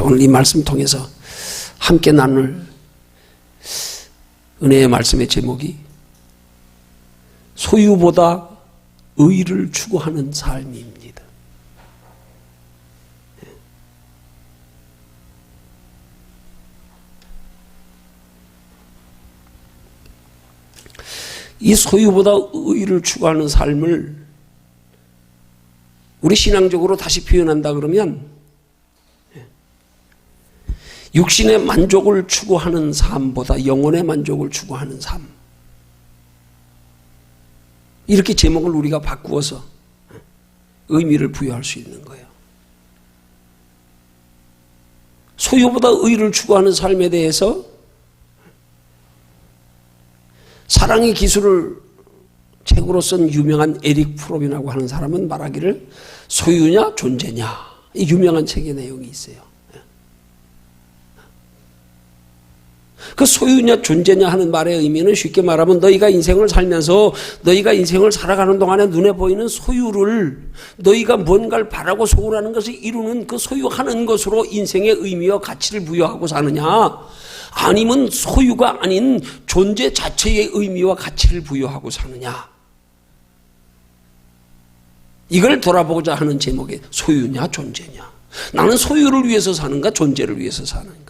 오늘 이 말씀 통해서 함께 나눌 은혜의 말씀의 제목이 소유보다 의를 추구하는 삶입니다. 이 소유보다 의를 추구하는 삶을 우리 신앙적으로 다시 표현한다 그러면 육신의 만족을 추구하는 삶보다 영혼의 만족을 추구하는 삶, 이렇게 제목을 우리가 바꾸어서 의미를 부여할 수 있는 거예요. 소유보다 의를 추구하는 삶에 대해서 사랑의 기술을 책으로 쓴 유명한 에릭 프롬이라고 하는 사람은 말하기를 소유냐 존재냐, 이 유명한 책의 내용이 있어요. 그 소유냐 존재냐 하는 말의 의미는 쉽게 말하면 너희가 인생을 살면서 너희가 인생을 살아가는 동안에 눈에 보이는 소유를, 너희가 뭔가를 바라고 소원하는 것을 이루는 그 소유하는 것으로 인생의 의미와 가치를 부여하고 사느냐, 아니면 소유가 아닌 존재 자체의 의미와 가치를 부여하고 사느냐, 이걸 돌아보고자 하는 제목의 소유냐 존재냐. 나는 소유를 위해서 사는가 존재를 위해서 사는가.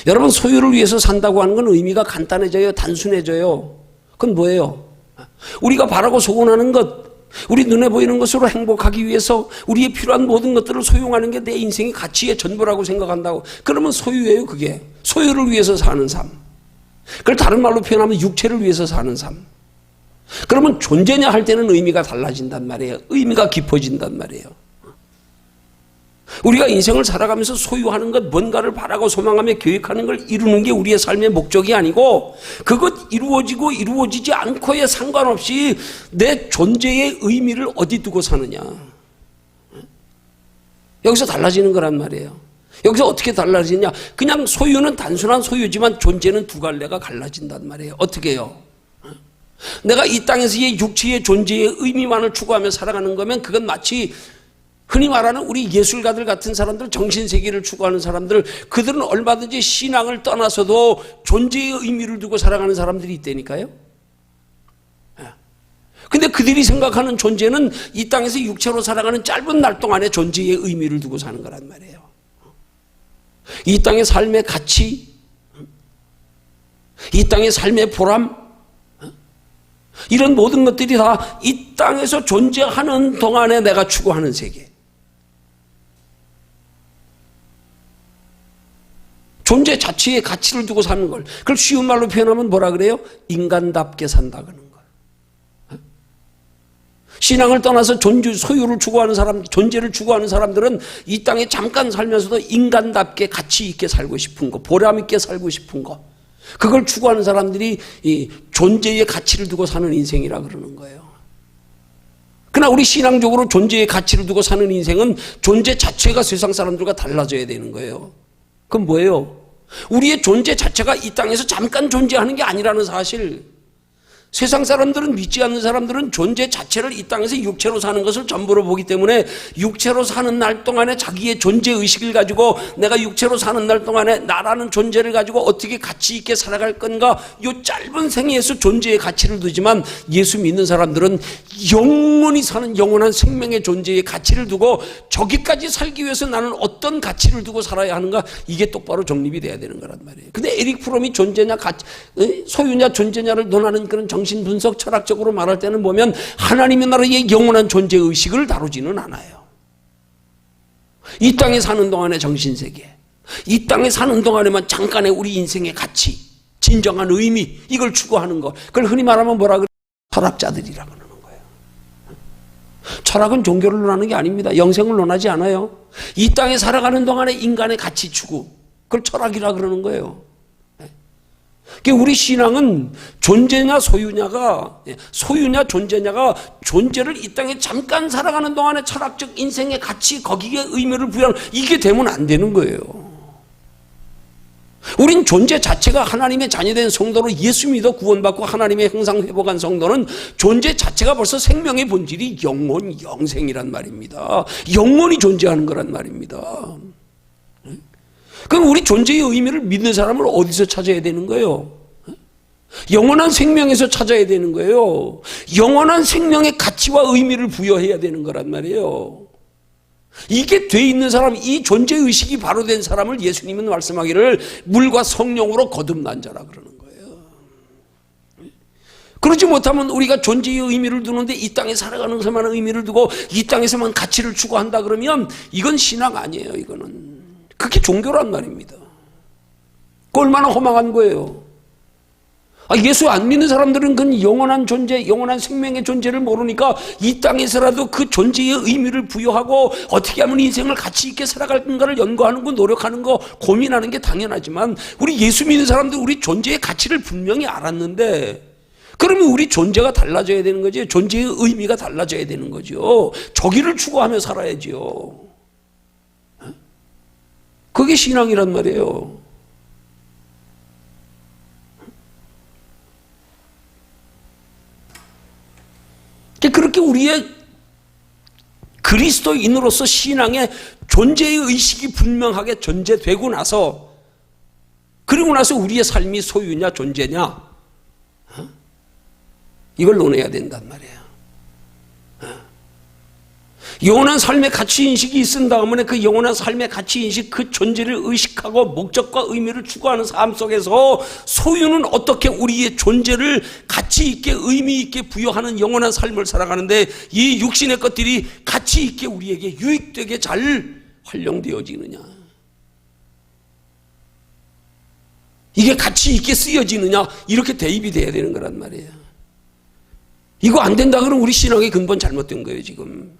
여러분, 소유를 위해서 산다고 하는 건 의미가 간단해져요, 단순해져요. 그건 뭐예요? 우리가 바라고 소원하는 것, 우리 눈에 보이는 것으로 행복하기 위해서 우리의 필요한 모든 것들을 소용하는 게 내 인생의 가치의 전부라고 생각한다고. 그러면 소유예요. 그게 소유를 위해서 사는 삶. 그걸 다른 말로 표현하면 육체를 위해서 사는 삶. 그러면 존재냐 할 때는 의미가 달라진단 말이에요. 의미가 깊어진단 말이에요. 우리가 인생을 살아가면서 소유하는 것, 뭔가를 바라고 소망하며 계획하는 걸 이루는 게 우리의 삶의 목적이 아니고, 그것 이루어지고 이루어지지 않고에 상관없이 내 존재의 의미를 어디 두고 사느냐, 여기서 달라지는 거란 말이에요. 여기서 어떻게 달라지냐, 그냥 소유는 단순한 소유지만 존재는 두 갈래가 갈라진단 말이에요. 어떻게 해요? 내가 이 땅에서의 육체의 존재의 의미만을 추구하며 살아가는 거면 그건 마치 흔히 말하는 우리 예술가들 같은 사람들, 정신세계를 추구하는 사람들, 그들은 얼마든지 신앙을 떠나서도 존재의 의미를 두고 살아가는 사람들이 있다니까요. 근데 그들이 생각하는 존재는 이 땅에서 육체로 살아가는 짧은 날 동안의 존재의 의미를 두고 사는 거란 말이에요. 이 땅의 삶의 가치, 이 땅의 삶의 보람, 이런 모든 것들이 다 이 땅에서 존재하는 동안에 내가 추구하는 세계. 존재 자체의 가치를 두고 사는 걸, 그걸 쉬운 말로 표현하면 뭐라 그래요? 인간답게 산다 그러는 거예요. 신앙을 떠나서 소유를 추구하는 사람, 존재를 추구하는 사람들은 이 땅에 잠깐 살면서도 인간답게 가치 있게 살고 싶은 거, 보람 있게 살고 싶은 거, 그걸 추구하는 사람들이 이 존재의 가치를 두고 사는 인생이라 그러는 거예요. 그러나 우리 신앙적으로 존재의 가치를 두고 사는 인생은 존재 자체가 세상 사람들과 달라져야 되는 거예요. 그건 뭐예요? 우리의 존재 자체가 이 땅에서 잠깐 존재하는 게 아니라는 사실. 세상 사람들은, 믿지 않는 사람들은 존재 자체를 이 땅에서 육체로 사는 것을 전부로 보기 때문에 육체로 사는 날 동안에 자기의 존재의식을 가지고 내가 육체로 사는 날 동안에 나라는 존재를 가지고 어떻게 가치 있게 살아갈 건가, 이 짧은 생애에서 존재의 가치를 두지만, 예수 믿는 사람들은 영원히 사는 영원한 생명의 존재의 가치를 두고 저기까지 살기 위해서 나는 어떤 가치를 두고 살아야 하는가, 이게 똑바로 정립이 돼야 되는 거란 말이에요. 근데 에릭 프롬이 존재냐 소유냐 존재냐를 논하는 그런 정신분석 철학적으로 말할 때는 보면 하나님의 나라의 영원한 존재의식을 다루지는 않아요. 이 땅에 사는 동안의 정신세계, 이 땅에 사는 동안에만 잠깐의 우리 인생의 가치, 진정한 의미, 이걸 추구하는 것, 그걸 흔히 말하면 뭐라 그래요? 철학자들이라고 그러는 거예요. 철학은 종교를 논하는 게 아닙니다. 영생을 논하지 않아요. 이 땅에 살아가는 동안의 인간의 가치 추구, 그걸 철학이라 그러는 거예요. 우리 신앙은 존재냐 소유냐 존재냐가 존재를 이 땅에 잠깐 살아가는 동안의 철학적 인생의 가치, 거기에 의미를 부여하는, 이게 되면 안 되는 거예요. 우린 존재 자체가 하나님의 자녀된 성도로 예수 믿어 구원받고 하나님의 형상 회복한 성도는 존재 자체가 벌써 생명의 본질이 영생이란 말입니다. 영원히 존재하는 거란 말입니다. 그럼 우리 존재의 의미를 믿는 사람을 어디서 찾아야 되는 거예요? 영원한 생명에서 찾아야 되는 거예요. 영원한 생명의 가치와 의미를 부여해야 되는 거란 말이에요. 이게 돼 있는 사람, 이 존재의식이 바로 된 사람을 예수님은 말씀하기를 물과 성령으로 거듭난 자라 그러는 거예요. 그렇지 못하면 우리가 존재의 의미를 두는데 이 땅에 살아가는 것에만 의미를 두고 이 땅에서만 가치를 추구한다 그러면 이건 신앙 아니에요. 이거는 그게 종교란 말입니다. 그 얼마나 허망한 거예요. 예수 안 믿는 사람들은 그 영원한 존재, 영원한 생명의 존재를 모르니까 이 땅에서라도 그 존재의 의미를 부여하고 어떻게 하면 인생을 가치 있게 살아갈 건가를 연구하는 거, 노력하는 거, 고민하는 게 당연하지만 우리 예수 믿는 사람들 우리 존재의 가치를 분명히 알았는데 그러면 우리 존재가 달라져야 되는 거지. 존재의 의미가 달라져야 되는 거죠. 저기를 추구하며 살아야지요. 그게 신앙이란 말이에요. 그렇게 우리의 그리스도인으로서 신앙의 존재의 의식이 분명하게 전제되고 나서 그리고 나서 우리의 삶이 소유냐 존재냐 이걸 논해야 된단 말이에요. 영원한 삶의 가치인식이 있은 다음에 그 영원한 삶의 가치인식 그 존재를 의식하고 목적과 의미를 추구하는 삶 속에서 소유는 어떻게 우리의 존재를 가치 있게 의미 있게 부여하는 영원한 삶을 살아가는데 이 육신의 것들이 가치 있게 우리에게 유익되게 잘 활용되어지느냐, 이게 가치 있게 쓰여지느냐, 이렇게 대입이 돼야 되는 거란 말이에요. 이거 안 된다 그러면 우리 신앙이 근본 잘못된 거예요. 지금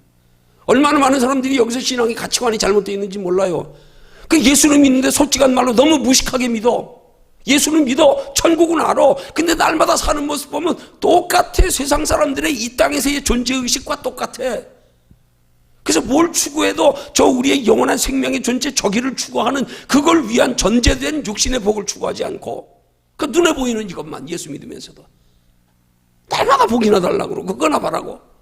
얼마나 많은 사람들이 여기서 신앙의 가치관이 잘못되어 있는지 몰라요. 그 예수를 믿는데 솔직한 말로 너무 무식하게 믿어. 예수는 믿어. 천국은 알아. 근데 날마다 사는 모습 보면 똑같아. 세상 사람들의 이 땅에서의 존재의식과 똑같아. 그래서 뭘 추구해도 저 우리의 영원한 생명의 존재 저기를 추구하는 그걸 위한 전제된 육신의 복을 추구하지 않고 그 눈에 보이는 이것만 예수 믿으면서도 날마다 복이나 달라고 그러고 그거나 바라고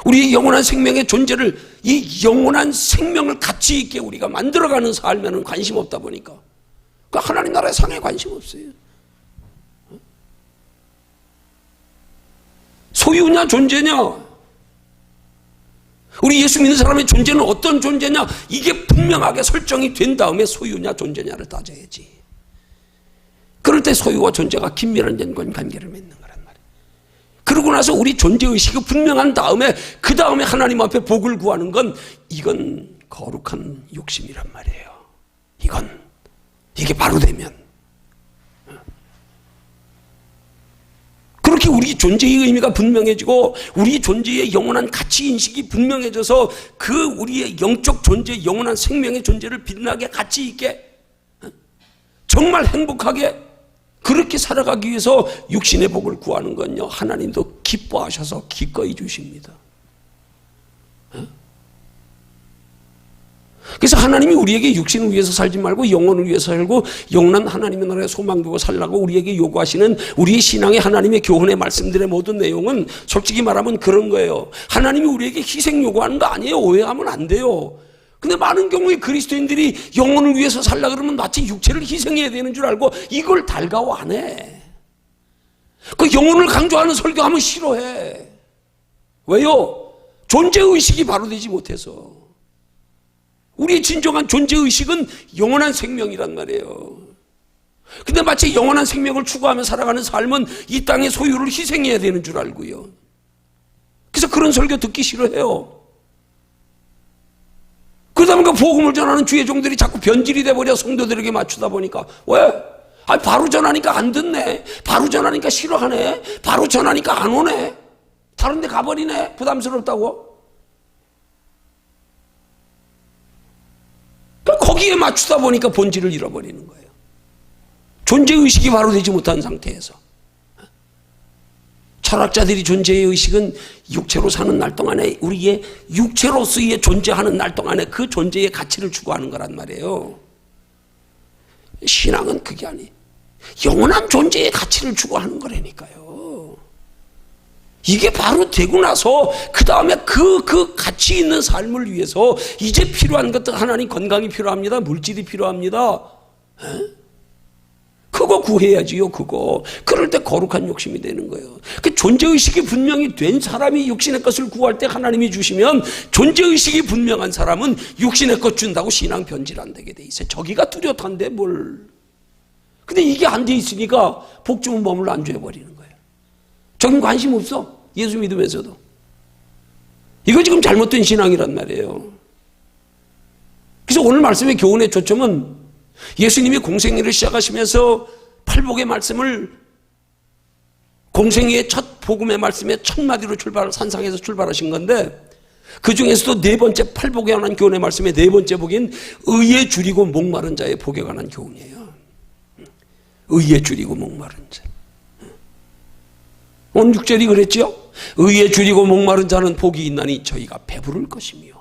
우리의 영원한 생명의 존재를 이 영원한 생명을 가치 있게 우리가 만들어가는 삶에는 관심 없다 보니까 그 하나님 나라의 상에 관심 없어요. 소유냐 존재냐, 우리 예수 믿는 사람의 존재는 어떤 존재냐 이게 분명하게 설정이 된 다음에 소유냐 존재냐를 따져야지. 그럴 때 소유와 존재가 긴밀한 관계를 맺는 거란 말이에요. 그러고 나서 우리 존재의식이 분명한 다음에 그 다음에 하나님 앞에 복을 구하는 건 이건 거룩한 욕심이란 말이에요. 이게 바로 되면 그렇게 우리 존재의 의미가 분명해지고 우리 존재의 영원한 가치인식이 분명해져서 그 우리의 영적 존재, 영원한 생명의 존재를 빛나게 가치 있게 정말 행복하게 그렇게 살아가기 위해서 육신의 복을 구하는 건요 하나님도 기뻐하셔서 기꺼이 주십니다. 그래서 하나님이 우리에게 육신을 위해서 살지 말고 영혼을 위해서 살고 영원한 하나님의 나라에 소망 두고 살라고 우리에게 요구하시는 우리의 신앙의 하나님의 교훈의 말씀들의 모든 내용은 솔직히 말하면 그런 거예요. 하나님이 우리에게 희생 요구하는 거 아니에요. 오해하면 안 돼요. 근데 많은 경우에 그리스도인들이 영혼을 위해서 살라 그러면 마치 육체를 희생해야 되는 줄 알고 이걸 달가워 안 해. 그 영혼을 강조하는 설교하면 싫어해. 왜요? 존재의식이 바로 되지 못해서. 우리의 진정한 존재의식은 영원한 생명이란 말이에요. 근데 마치 영원한 생명을 추구하며 살아가는 삶은 이 땅의 소유를 희생해야 되는 줄 알고요. 그래서 그런 설교 듣기 싫어해요. 그러다 보니까 복음을 전하는 주의 종들이 자꾸 변질이 돼버려 성도들에게 맞추다 보니까 왜? 바로 전하니까 안 듣네. 바로 전하니까 싫어하네. 바로 전하니까 안 오네. 다른 데 가버리네. 부담스럽다고. 거기에 맞추다 보니까 본질을 잃어버리는 거예요. 존재의식이 바로 되지 못한 상태에서. 철학자들이 존재의 의식은 육체로 사는 날 동안에 우리의 육체로서의 존재하는 날 동안에 그 존재의 가치를 추구하는 거란 말이에요. 신앙은 그게 아니에요. 영원한 존재의 가치를 추구하는 거라니까요. 이게 바로 되고 나서 그 다음에 그 가치 있는 삶을 위해서 이제 필요한 것들, 하나님 건강이 필요합니다. 물질이 필요합니다. 그거 구해야지요. 그거. 그럴 때 거룩한 욕심이 되는 거예요. 그 존재의식이 분명히 된 사람이 육신의 것을 구할 때 하나님이 주시면, 존재의식이 분명한 사람은 육신의 것 준다고 신앙 변질 안 되게 돼 있어요. 저기가 뚜렷한데 뭘. 근데 이게 안 돼 있으니까 복 주면 몸을 안줘버리는 거예요. 저긴 관심 없어. 예수 믿으면서도. 이거 지금 잘못된 신앙이란 말이에요. 그래서 오늘 말씀의 교훈의 초점은 예수님이 공생애를 시작하시면서 팔복의 말씀을, 공생애의 첫 복음의 말씀의 첫 마디로 산상에서 출발하신 건데, 그 중에서도 네 번째 팔복에 관한 교훈의 말씀의 네 번째 복인 의에 줄이고 목마른 자의 복에 관한 교훈이에요. 의에 줄이고 목마른 자. 오늘 6절이 그랬죠? 의에 줄이고 목마른 자는 복이 있나니 저희가 배부를 것이며.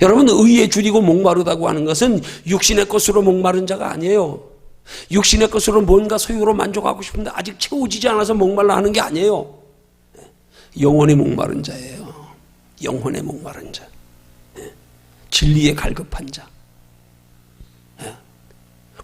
여러분, 의에 줄이고 목마르다고 하는 것은 육신의 것으로 목마른 자가 아니에요. 육신의 것으로 뭔가 소유로 만족하고 싶은데 아직 채워지지 않아서 목말라 하는 게 아니에요. 영혼의 목마른 자예요. 영혼의 목마른 자. 진리에 갈급한 자.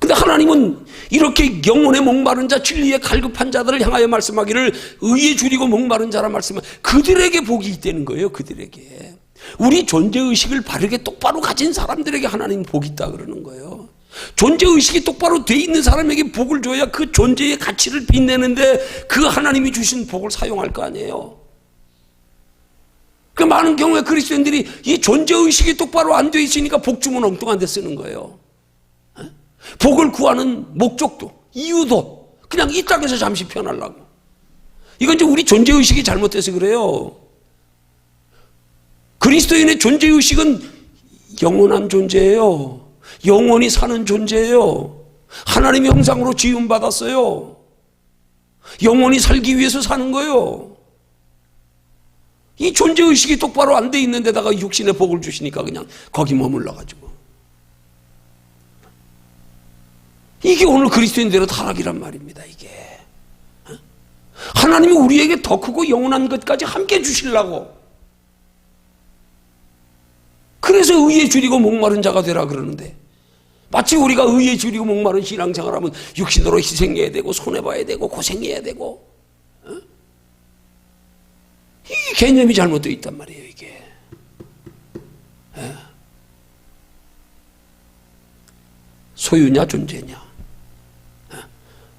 근데 하나님은 이렇게 영혼의 목마른 자, 진리에 갈급한 자들을 향하여 말씀하기를 의에 줄이고 목마른 자라 말씀은 그들에게 복이 있다는 거예요. 그들에게. 우리 존재의식을 바르게 똑바로 가진 사람들에게 하나님 복이 있다 그러는 거예요. 존재의식이 똑바로 돼 있는 사람에게 복을 줘야 그 존재의 가치를 빛내는데 그 하나님이 주신 복을 사용할 거 아니에요. 그 많은 경우에 그리스도인들이 이 존재의식이 똑바로 안 돼 있으니까 복 주면 엉뚱한 데 쓰는 거예요. 복을 구하는 목적도, 이유도 그냥 이 땅에서 잠시 편하려고. 이건 이제 우리 존재의식이 잘못돼서 그래요. 그리스도인의 존재의식은 영원한 존재예요. 영원히 사는 존재예요. 하나님의 형상으로 지음받았어요. 영원히 살기 위해서 사는 거예요. 이 존재의식이 똑바로 안 돼 있는 데다가 육신의 복을 주시니까 그냥 거기 머물러가지고. 이게 오늘 그리스도인들의 타락이란 말입니다. 이게 하나님이 우리에게 더 크고 영원한 것까지 함께 주시려고, 그래서 의에 줄이고 목마른 자가 되라 그러는데, 마치 우리가 의에 줄이고 목마른 신앙생활하면 육신으로 희생해야 되고 손해봐야 되고 고생해야 되고, 이 개념이 잘못되어 있단 말이에요. 이게 소유냐 존재냐.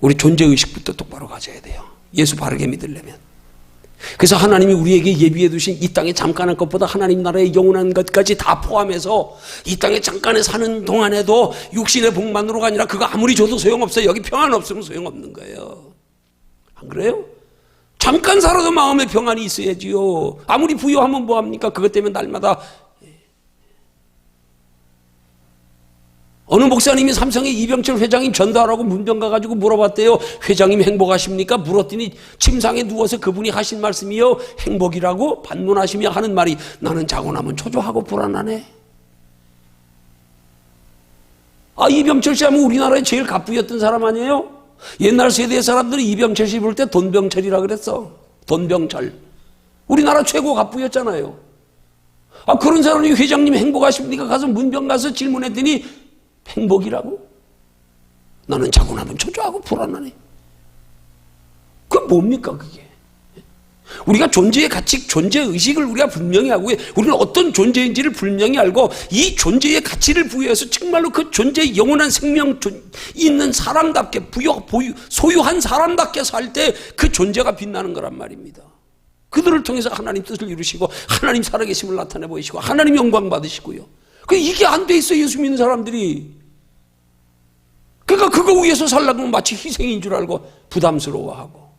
우리 존재의식부터 똑바로 가져야 돼요. 예수 바르게 믿으려면. 그래서 하나님이 우리에게 예비해 두신 이 땅에 잠깐한 것보다 하나님 나라의 영원한 것까지 다 포함해서 이 땅에 잠깐에 사는 동안에도 육신의 복만으로가 아니라 그거 아무리 줘도 소용없어요. 여기 평안 없으면 소용없는 거예요. 안 그래요? 잠깐 살아도 마음에 평안이 있어야지요. 아무리 부유하면 뭐합니까? 그것 때문에 날마다. 어느 목사님이 삼성의 이병철 회장님 전도하라고 문병 가가지고 물어봤대요. 회장님 행복하십니까? 물었더니 침상에 누워서 그분이 하신 말씀이요, 행복이라고 반문하시며 하는 말이, 나는 자고 나면 초조하고 불안하네. 아, 이병철 씨 하면 우리나라에 제일 갑부였던 사람 아니에요? 옛날 세대의 사람들이 이병철 씨 부를 때 돈병철이라 그랬어. 돈병철. 우리나라 최고 갑부였잖아요. 아, 그런 사람이 회장님 행복하십니까? 가서 문병 가서 질문했더니 행복이라고? 나는 자고 나면 초조하고 불안하네. 그게 뭡니까 그게? 우리가 존재의 가치, 존재의식을 우리가 분명히 하고, 우리는 어떤 존재인지를 분명히 알고 이 존재의 가치를 부여해서 정말로 그 존재의 영원한 생명 있는 사람답게 소유한 사람답게 살 때 그 존재가 빛나는 거란 말입니다. 그들을 통해서 하나님 뜻을 이루시고 하나님 살아계심을 나타내 보이시고 하나님 영광 받으시고요. 이게 안 돼 있어요. 예수 믿는 사람들이. 그러니까 그거 위해서 살려고 마치 희생인 줄 알고 부담스러워하고,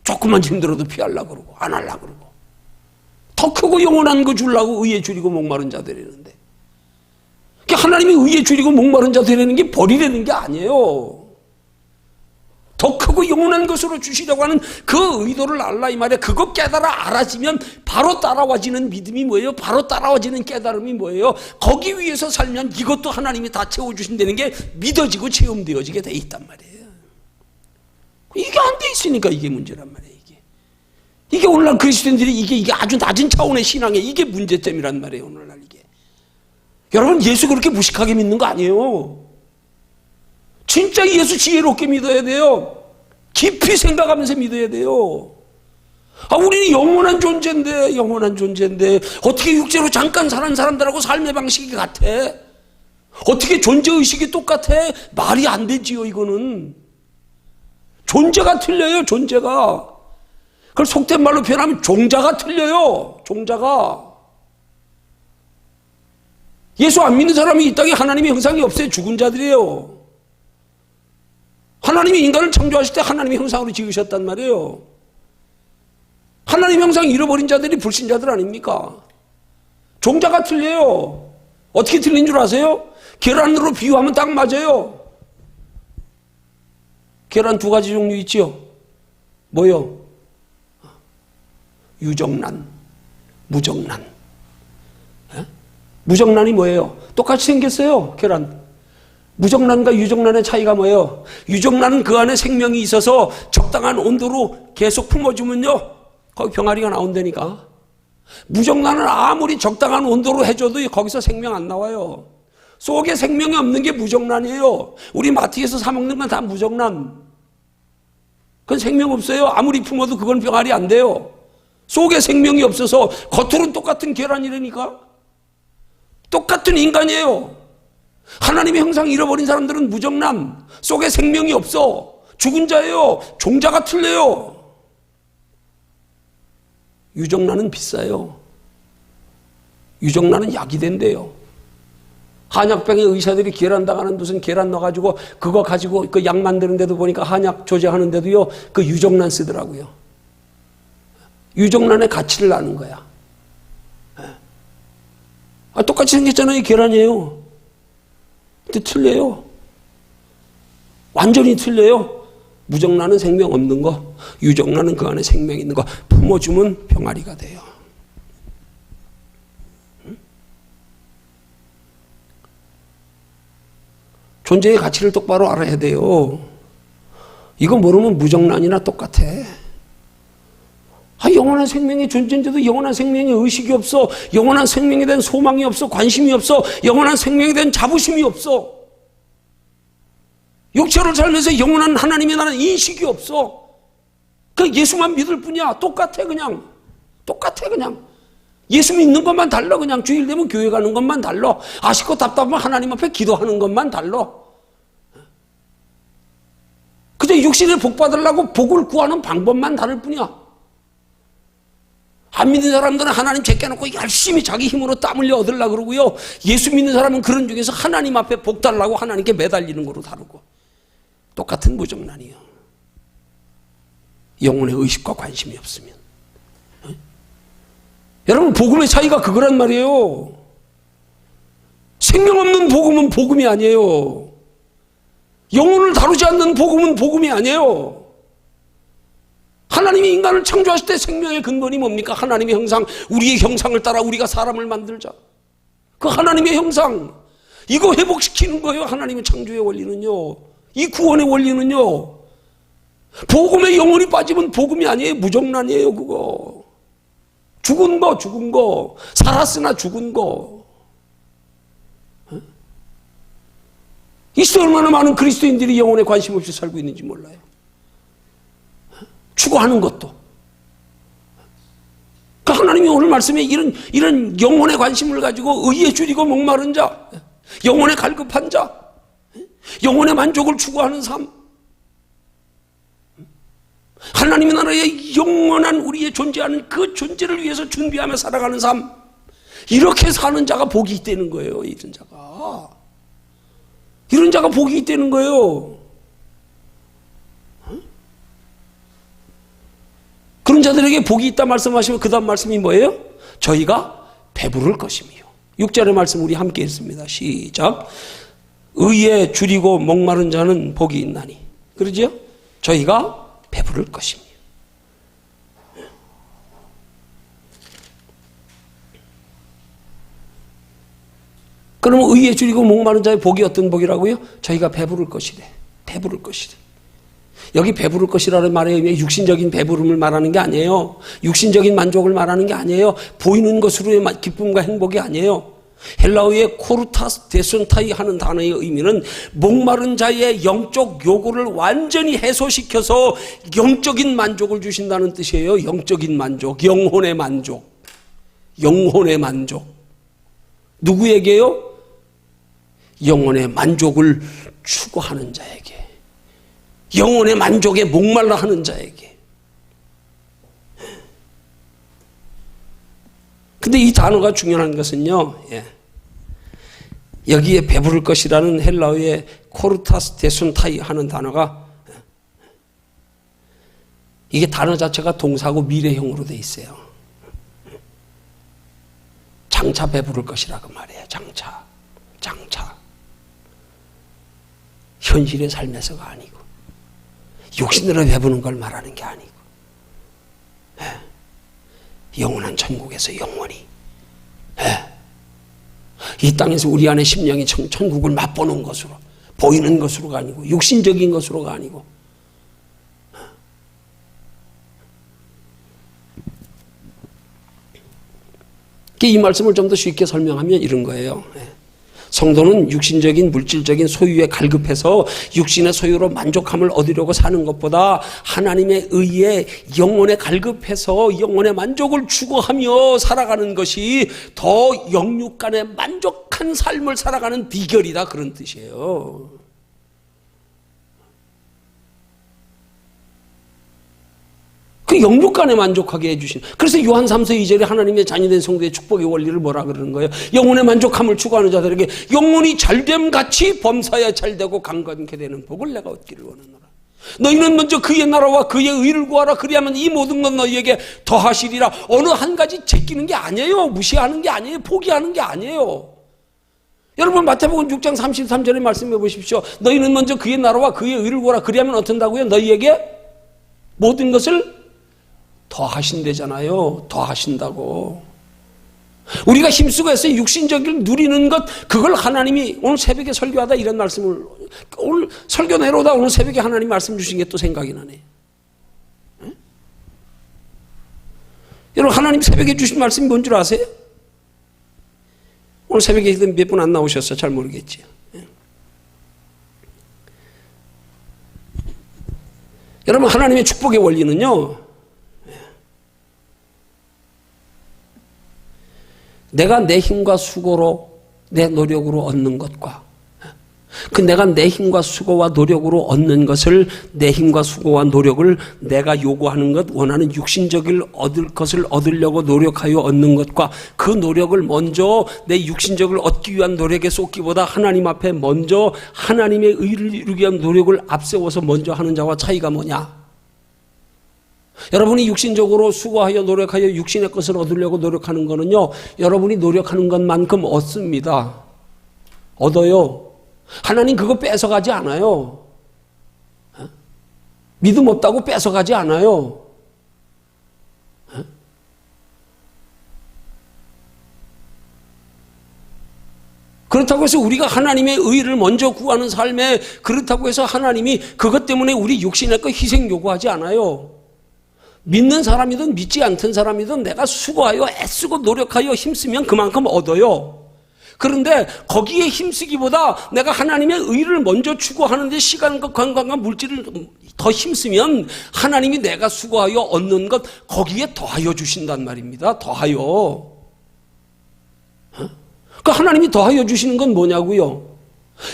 조금만 힘들어도 피하려고 그러고 안 하려고 그러고, 더 크고 영원한 거 주려고 의에 줄이고 목마른 자 되려는데, 하나님이 의에 줄이고 목마른 자 되려는 게 버리려는 게 아니에요. 더 크고 영원한 것으로 주시려고 하는 그 의도를 알라 이 말이에요. 그거 깨달아 알아지면 바로 따라와지는 믿음이 뭐예요? 바로 따라와지는 깨달음이 뭐예요? 거기 위해서 살면 이것도 하나님이 다 채워주신다는 게 믿어지고 체험되어지게 돼 있단 말이에요. 이게 안 돼 있으니까 이게 문제란 말이에요. 이게 오늘날 그리스도인들이 이게 아주 낮은 차원의 신앙의 이게 문제점이란 말이에요. 오늘날 이게. 여러분 예수 그렇게 무식하게 믿는 거 아니에요. 진짜 예수 지혜롭게 믿어야 돼요. 깊이 생각하면서 믿어야 돼요. 우리는 영원한 존재인데 어떻게 육체로 잠깐 사는 사람들하고 삶의 방식이 같아? 어떻게 존재의식이 똑같아? 말이 안 되지요. 이거는 존재가 틀려요. 존재가. 그걸 속된 말로 표현하면 종자가 틀려요. 종자가. 예수 안 믿는 사람이 이 땅에 하나님의 형상이 없어요. 죽은 자들이에요. 하나님이 인간을 창조하실 때 하나님의 형상으로 지으셨단 말이에요. 하나님의 형상 잃어버린 자들이 불신자들 아닙니까? 종자가 틀려요. 어떻게 틀린 줄 아세요? 계란으로 비유하면 딱 맞아요. 계란 두 가지 종류 있지요. 뭐요? 유정란, 무정란. 무정란이 뭐예요? 똑같이 생겼어요. 계란. 무정란과 유정란의 차이가 뭐예요? 유정란은 그 안에 생명이 있어서 적당한 온도로 계속 품어주면요 거기 병아리가 나온다니까. 무정란은 아무리 적당한 온도로 해줘도 거기서 생명 안 나와요. 속에 생명이 없는 게 무정란이에요. 우리 마트에서 사 먹는 건 다 무정란. 그건 생명 없어요. 아무리 품어도 그건 병아리 안 돼요. 속에 생명이 없어서 겉으로는 똑같은 계란이라니까. 똑같은 인간이에요. 하나님의 형상 잃어버린 사람들은 무정란, 속에 생명이 없어. 죽은 자예요. 종자가 틀려요. 유정란은 비싸요. 유정란은 약이 된대요. 한약병의 의사들이 계란 당하는 무슨 계란 넣어가지고 그거 가지고 그 약 만드는 데도 보니까 한약 조제하는 데도요 그 유정란 쓰더라고요. 유정란의 가치를 아는 거야. 똑같이 생겼잖아요. 계란이에요. 근데 틀려요. 완전히 틀려요. 무정란은 생명 없는 거, 유정란은 그 안에 생명 있는 거 품어주면 병아리가 돼요. 존재의 가치를 똑바로 알아야 돼요. 이거 모르면 무정란이나 똑같아. 영원한 생명의 존재인데도 영원한 생명의 의식이 없어. 영원한 생명에 대한 소망이 없어. 관심이 없어. 영원한 생명에 대한 자부심이 없어. 육체로 살면서 영원한 하나님의 나라는 인식이 없어. 그 예수만 믿을 뿐이야. 똑같아 그냥. 똑같아 그냥. 예수 믿는 것만 달라. 그냥 주일 되면 교회 가는 것만 달라. 아쉽고 답답하면 하나님 앞에 기도하는 것만 달라. 그저 육신에 복 받으려고 복을 구하는 방법만 다를 뿐이야. 안 믿는 사람들은 하나님 제껴놓고 열심히 자기 힘으로 땀 흘려 얻으려고 그러고요. 예수 믿는 사람은 그런 중에서 하나님 앞에 복 달라고 하나님께 매달리는 거로 다르고. 똑같은 무정란이요. 영혼의 의식과 관심이 없으면. 여러분 복음의 차이가 그거란 말이에요. 생명 없는 복음은 복음이 아니에요. 영혼을 다루지 않는 복음은 복음이 아니에요. 하나님이 인간을 창조하실 때 생명의 근본이 뭡니까? 하나님의 형상, 우리의 형상을 따라 우리가 사람을 만들자. 그 하나님의 형상, 이거 회복시키는 거예요. 하나님의 창조의 원리는요. 이 구원의 원리는요. 복음에 영혼이 빠지면 복음이 아니에요. 무정란이에요. 그거. 죽은 거. 살았으나 죽은 거. 이때 얼마나 많은 그리스도인들이 영혼에 관심 없이 살고 있는지 몰라요. 추구하는 것도. 그러니까 하나님이 오늘 말씀에 이런 영혼의 관심을 가지고 의에 줄이고 목마른 자, 영혼에 갈급한 자, 영혼의 만족을 추구하는 삶, 하나님의 나라에 영원한 우리의 존재하는 그 존재를 위해서 준비하며 살아가는 삶, 이렇게 사는 자가 복이 있다는 거예요. 이런 자가 복이 있다는 거예요. 그런 자들에게 복이 있다 말씀하시면 그 다음 말씀이 뭐예요? 저희가 배부를 것이며. 6절의 말씀 우리 함께 읽습니다. 시작. 의에 줄이고 목마른 자는 복이 있나니. 그러죠? 저희가 배부를 것이며. 그러면 의에 줄이고 목마른 자의 복이 어떤 복이라고요? 저희가 배부를 것이래. 배부를 것이래. 여기 배부를 것이라는 말의 의미 육신적인 배부름을 말하는 게 아니에요. 육신적인 만족을 말하는 게 아니에요. 보이는 것으로의 기쁨과 행복이 아니에요. 헬라어의 코르타스 데손타이 하는 단어의 의미는 목마른 자의 영적 요구를 완전히 해소시켜서 영적인 만족을 주신다는 뜻이에요. 영적인 만족, 영혼의 만족. 영혼의 만족. 누구에게요? 영혼의 만족을 추구하는 자에게. 영혼의 만족에 목말라 하는 자에게. 근데 이 단어가 중요한 것은요, 여기에 배부를 것이라는 헬라어의 코르타스 데순타이 하는 단어가, 이게 단어 자체가 동사고 미래형으로 돼 있어요. 장차 배부를 것이라고 말해요. 장차. 현실의 삶에서가 아니고, 육신으로 배부는 걸 말하는 게 아니고, 영원한 천국에서 영원히, 이 땅에서 우리 안에 심령이 천국을 맛보는 것으로, 보이는 것으로가 아니고, 육신적인 것으로가 아니고, 이 말씀을 좀 더 쉽게 설명하면 이런 거예요. 성도는 육신적인 물질적인 소유에 갈급해서 육신의 소유로 만족함을 얻으려고 사는 것보다 하나님의 의에 영혼에 갈급해서 영혼의 만족을 추구하며 살아가는 것이 더 영육간에 만족한 삶을 살아가는 비결이다, 그런 뜻이에요. 그 영육간에 만족하게 해주신. 그래서 요한 3서 2절에 하나님의 자녀된 성도의 축복의 원리를 뭐라 그러는 거예요? 영혼의 만족함을 추구하는 자들에게 영혼이 잘됨 같이 범사에 잘되고 강건케 되는 복을 내가 얻기를 원하노라. 너희는 먼저 그의 나라와 그의 의를 구하라. 그리하면 이 모든 건 너희에게 더하시리라. 어느 한 가지 제끼는 게 아니에요. 무시하는 게 아니에요. 포기하는 게 아니에요. 여러분 마태복음 6장 33절에 말씀해 보십시오. 너희는 먼저 그의 나라와 그의 의를 구하라. 그리하면 어떤다고요? 너희에게 모든 것을 더하신대잖아요. 더하신다고. 우리가 힘쓰고 해서 육신적인 누리는 것, 그걸 하나님이 오늘 새벽에 설교하다 이런 말씀을, 오늘 설교 내려오다 오늘 새벽에 하나님 말씀 주신 게 또 생각이 나네. 여러분 하나님 새벽에 주신 말씀이 뭔 줄 아세요? 오늘 새벽에 몇 분 안 나오셨어? 잘 모르겠지. 여러분 하나님의 축복의 원리는요, 내가 내 힘과 수고로 내 노력으로 얻는 것과 내가 내 힘과 수고와 노력으로 얻는 것을, 내 힘과 수고와 노력을 내가 요구하는 것, 원하는 육신적을 얻을 것을 얻으려고 노력하여 얻는 것과 그 노력을 먼저 내 육신적을 얻기 위한 노력에 쏟기보다 하나님 앞에 먼저 하나님의 의를 이루기 위한 노력을 앞세워서 먼저 하는 자와 차이가 뭐냐? 여러분이 육신적으로 수고하여 노력하여 육신의 것을 얻으려고 노력하는 거는요, 여러분이 노력하는 것만큼 얻습니다. 얻어요. 하나님 그거 뺏어가지 않아요. 믿음 없다고 뺏어가지 않아요. 그렇다고 해서 우리가 하나님의 의를 먼저 구하는 삶에, 그렇다고 해서 하나님이 그것 때문에 우리 육신의 것 희생 요구하지 않아요. 믿는 사람이든 믿지 않던 사람이든 내가 수고하여 애쓰고 노력하여 힘쓰면 그만큼 얻어요. 그런데 거기에 힘쓰기보다 내가 하나님의 의를 먼저 추구하는데 시간과 건강과 물질을 더 힘쓰면 하나님이 내가 수고하여 얻는 것 거기에 더하여 주신단 말입니다. 더하여. 그 하나님이 더하여 주시는 건 뭐냐고요?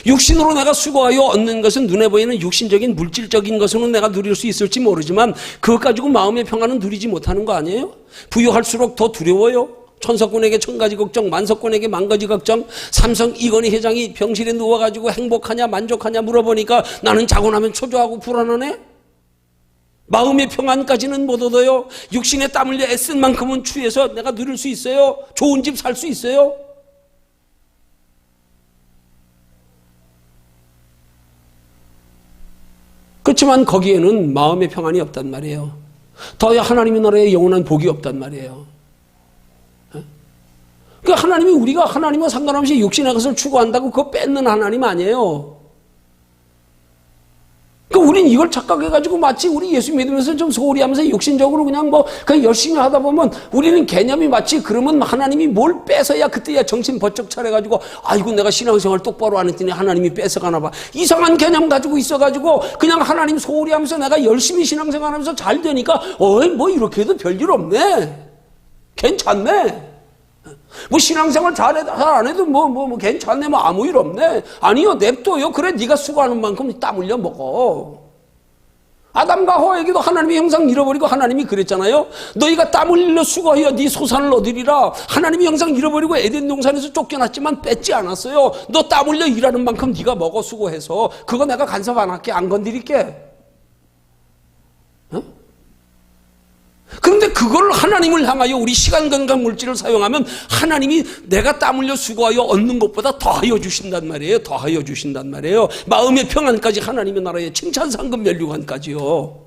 육신으로 내가 수고하여 얻는 것은 눈에 보이는 육신적인 물질적인 것으로는 내가 누릴 수 있을지 모르지만 그것 가지고 마음의 평안은 누리지 못하는 거 아니에요? 부유할수록 더 두려워요. 천석군에게 천가지 걱정, 만석군에게 만가지 걱정. 삼성 이건희 회장이 병실에 누워가지고 행복하냐 만족하냐 물어보니까 나는 자고 나면 초조하고 불안하네. 마음의 평안까지는 못 얻어요. 육신에 땀 흘려 애쓴 만큼은 취해서 내가 누릴 수 있어요. 좋은 집 살 수 있어요. 그렇지만 거기에는 마음의 평안이 없단 말이에요. 더야 하나님의 나라에 영원한 복이 없단 말이에요. 그 하나님이, 우리가 하나님과 상관없이 육신의 것을 추구한다고 그거 뺏는 하나님 아니에요. 그러니까 우린 이걸 착각해가지고 마치 우리 예수 믿으면서 좀 소홀히 하면서 육신적으로 그냥 열심히 하다 보면 우리는 개념이 마치 그러면 하나님이 뭘 뺏어야 그때야 정신 번쩍 차려가지고 아이고 내가 신앙생활 똑바로 안 했더니 하나님이 뺏어가나 봐. 이상한 개념 가지고 있어가지고 그냥 하나님 소홀히 하면서 내가 열심히 신앙생활 하면서 잘 되니까 뭐 이렇게 해도 별일 없네. 괜찮네. 뭐 신앙생활 잘 안 해도 뭐 괜찮네. 뭐 아무 일 없네. 아니요, 냅둬요. 그래 네가 수고하는 만큼 땀 흘려 먹어. 아담과 하와에게도 하나님의 형상 잃어버리고 하나님이 그랬잖아요. 너희가 땀 흘려 수고하여 네 소산을 얻으리라. 하나님의 형상 잃어버리고 에덴 동산에서 쫓겨났지만 뺏지 않았어요. 너 땀 흘려 일하는 만큼 네가 먹어 수고해서. 그거 내가 간섭 안 할게. 안 건드릴게. 어? 그런데 그걸 하나님을 향하여 우리 시간, 건강, 물질을 사용하면 하나님이 내가 땀 흘려 수고하여 얻는 것보다 더하여 주신단 말이에요. 더하여 주신단 말이에요. 마음의 평안까지 하나님의 나라에 칭찬, 상급, 면류관까지요.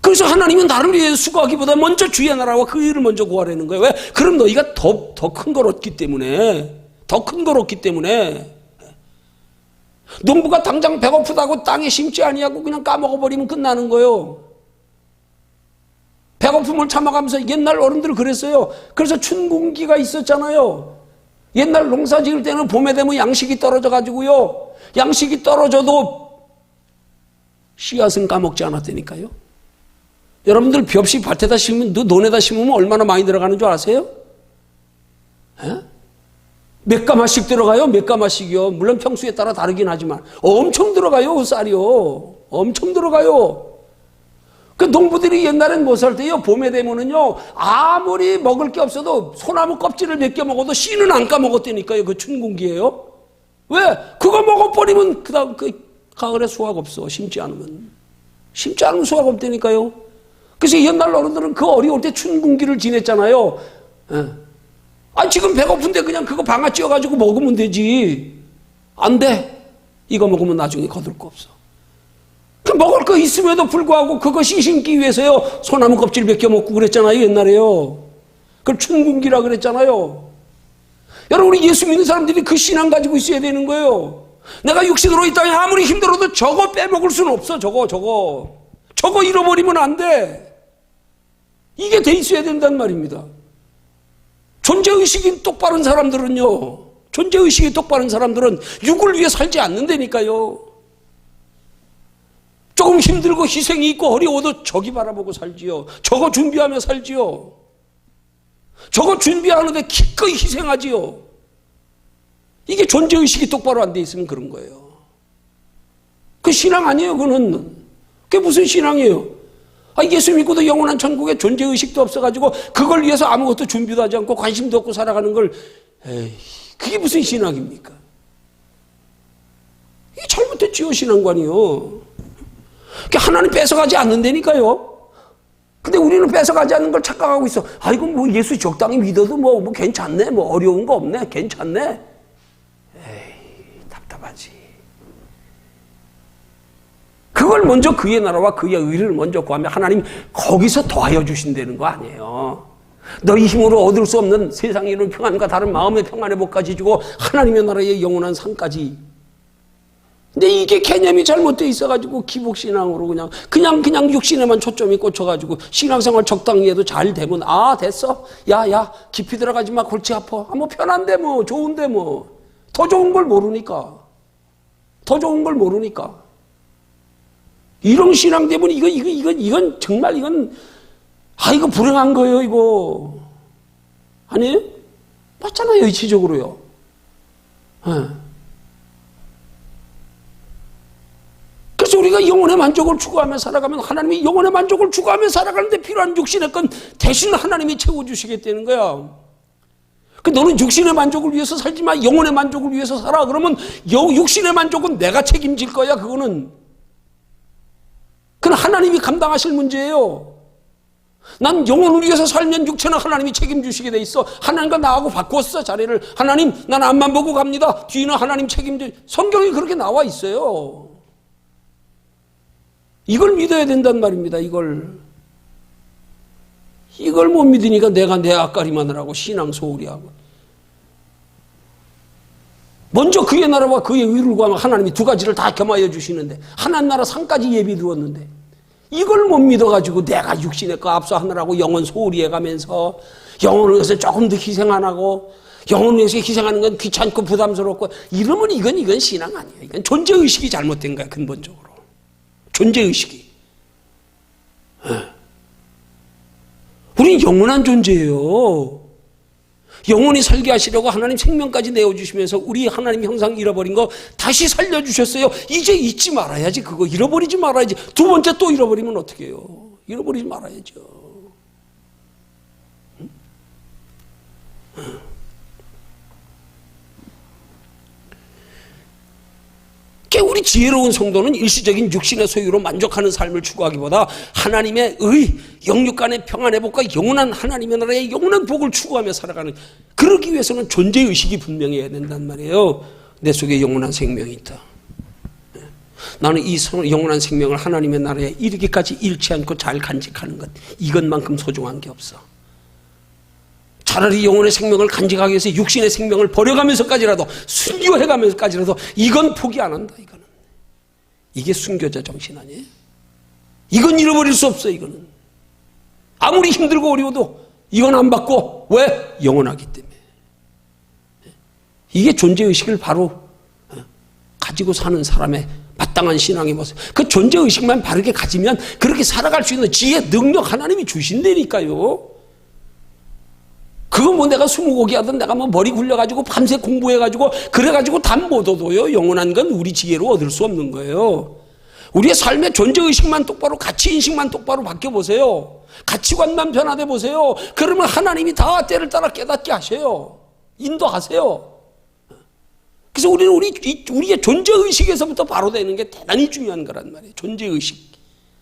그래서 하나님은 나를 위해 수고하기보다 먼저 주의 나라와 그 일을 먼저 구하라는 거예요. 왜? 그럼 너희가 더 큰 걸 얻기 때문에. 더 큰 걸 얻기 때문에. 농부가 당장 배고프다고 땅에 심지 아니하고 그냥 까먹어버리면 끝나는 거예요. 배고픔을 참아가면서 옛날 어른들은 그랬어요. 그래서 춘궁기가 있었잖아요. 옛날 농사 지을 때는 봄에 되면 양식이 떨어져가지고요. 양식이 떨어져도 씨앗은 까먹지 않았다니까요. 여러분들 벽시 밭에다 심으면, 논에다 심으면 얼마나 많이 들어가는 줄 아세요? 에? 몇 가마씩 들어가요? 몇 가마씩이요? 물론 평수에 따라 다르긴 하지만 엄청 들어가요. 쌀이요. 엄청 들어가요. 그 농부들이 옛날엔 뭐 살 때요? 봄에 되면은요 아무리 먹을 게 없어도 소나무 껍질을 몇 개 먹어도 씨는 안 까먹었다니까요. 그 춘궁기예요. 왜? 그거 먹어버리면 그다음 가을에 수확 없어. 심지 않으면 수확 없다니까요. 그래서 옛날 어른들은 그 어려울 때 춘궁기를 지냈잖아요. 예. 지금 배고픈데 그냥 그거 방아 찧어가지고 먹으면 되지. 안 돼. 이거 먹으면 나중에 거둘 거 없어. 그 먹을 거 있음에도 불구하고 그거 신기 위해서요. 소나무 껍질 벗겨 먹고 그랬잖아요. 옛날에요. 그걸 춘궁기라 그랬잖아요. 여러분 우리 예수 믿는 사람들이 그 신앙 가지고 있어야 되는 거예요. 내가 육신으로 이 땅에 아무리 힘들어도 저거 빼먹을 수는 없어. 저거 잃어버리면 안 돼. 이게 돼 있어야 된단 말입니다. 존재의식이 똑바른 사람들은요, 존재의식이 똑바른 사람들은 육을 위해 살지 않는다니까요. 조금 힘들고 희생이 있고 어려워도 저기 바라보고 살지요. 저거 준비하며 살지요. 저거 준비하는데 기꺼이 희생하지요. 이게 존재의식이 똑바로 안 돼 있으면 그런 거예요. 그 신앙 아니에요, 그거는. 그게 무슨 신앙이에요? 예수 믿고도 영원한 천국에 존재의식도 없어가지고 그걸 위해서 아무것도 준비도 하지 않고 관심도 없고 살아가는 걸 그게 무슨 신앙입니까? 이게 잘못됐지요, 신앙관이요. 하나님 뺏어가지 않는다니까요. 근데 우리는 뺏어가지 않는 걸 착각하고 있어. 이거 뭐 예수 적당히 믿어도 뭐 괜찮네, 뭐 어려운 거 없네, 괜찮네. 답답하지. 그걸 먼저 그의 나라와 그의 의를 먼저 구하면 하나님 거기서 더하여 주신다는 거 아니에요. 너희 힘으로 얻을 수 없는 세상에 이런 평안과 다른 마음의 평안의 복까지 주고 하나님의 나라의 영원한 상까지. 근데 이게 개념이 잘못되어 있어가지고 기복신앙으로 그냥 육신에만 초점이 꽂혀가지고 신앙생활 적당히 해도 잘 되면 됐어. 야 깊이 들어가지 마. 골치 아파. 뭐 편한데 뭐 좋은데 뭐. 더 좋은 걸 모르니까. 이런 신앙 때문에 이건 정말 이거 불행한 거예요, 이거. 아니에요? 맞잖아요, 이치적으로요. 그래서 우리가 영혼의 만족을 추구하며 살아가면 하나님이 영혼의 만족을 추구하며 살아가는데 필요한 육신의 건 대신 하나님이 채워주시겠다는 거야. 너는 육신의 만족을 위해서 살지 마. 영혼의 만족을 위해서 살아. 그러면 육신의 만족은 내가 책임질 거야, 그거는. 그건 하나님이 감당하실 문제예요. 난 영혼을 위해서 살면 육체는 하나님이 책임주시게 돼 있어. 하나님과 나하고 바꿨어, 자리를. 하나님, 난 앞만 보고 갑니다. 뒤는 하나님 책임져. 성경에 그렇게 나와 있어요. 이걸 믿어야 된단 말입니다, 이걸 못 믿으니까 내가 내 앞가림하느라고 신앙 소홀히 하고. 먼저 그의 나라와 그의 의를 구하면 하나님이 두 가지를 다 겸하여 주시는데 하나님 나라 상까지 예비 두었는데 이걸 못 믿어가지고 내가 육신의 거 앞서하느라고 영혼 소홀히 해가면서 영혼을 위해서 조금 더 희생 안 하고 영혼을 위해서 희생하는 건 귀찮고 부담스럽고 이러면 이건 신앙 아니에요. 이건 존재의식이 잘못된 거야. 근본적으로 존재의식이. 우린 영원한 존재예요. 영원히 살게 하시려고 하나님 생명까지 내어주시면서 우리 하나님 형상 잃어버린 거 다시 살려주셨어요. 이제 잊지 말아야지. 그거 잃어버리지 말아야지. 두 번째 또 잃어버리면 어떻게 해요? 잃어버리지 말아야죠. 우리 지혜로운 성도는 일시적인 육신의 소유로 만족하는 삶을 추구하기보다 하나님의 의, 영육 간의 평안회복과 영원한 하나님의 나라의 영원한 복을 추구하며 살아가는, 그러기 위해서는 존재의식이 분명해야 된단 말이에요. 내 속에 영원한 생명이 있다. 나는 이 영원한 생명을 하나님의 나라에 이르기까지 잃지 않고 잘 간직하는 것, 이것만큼 소중한 게 없어. 차라리 영혼의 생명을 간직하기 위해서 육신의 생명을 버려가면서까지라도, 순교해가면서까지라도 이건 포기 안 한다. 이게 순교자 정신 아니에요? 이건 잃어버릴 수 없어. 이거는 아무리 힘들고 어려워도 이건 안 받고. 왜? 영원하기 때문에. 이게 존재의식을 바로 가지고 사는 사람의 마땅한 신앙의 모습. 그 존재의식만 바르게 가지면 그렇게 살아갈 수 있는 지혜, 능력 하나님이 주신다니까요. 그거 뭐 내가 20곡이 하든 내가 뭐 머리 굴려가지고 밤새 공부해가지고 그래가지고 답 못 얻어요. 영원한 건 우리 지혜로 얻을 수 없는 거예요. 우리의 삶의 존재의식만 똑바로, 가치인식만 똑바로 바뀌어보세요. 가치관만 변화돼 보세요. 그러면 하나님이 다 때를 따라 깨닫게 하셔요. 인도하세요. 그래서 우리는 우리의 존재의식에서부터 바로 되는 게 대단히 중요한 거란 말이에요. 존재의식.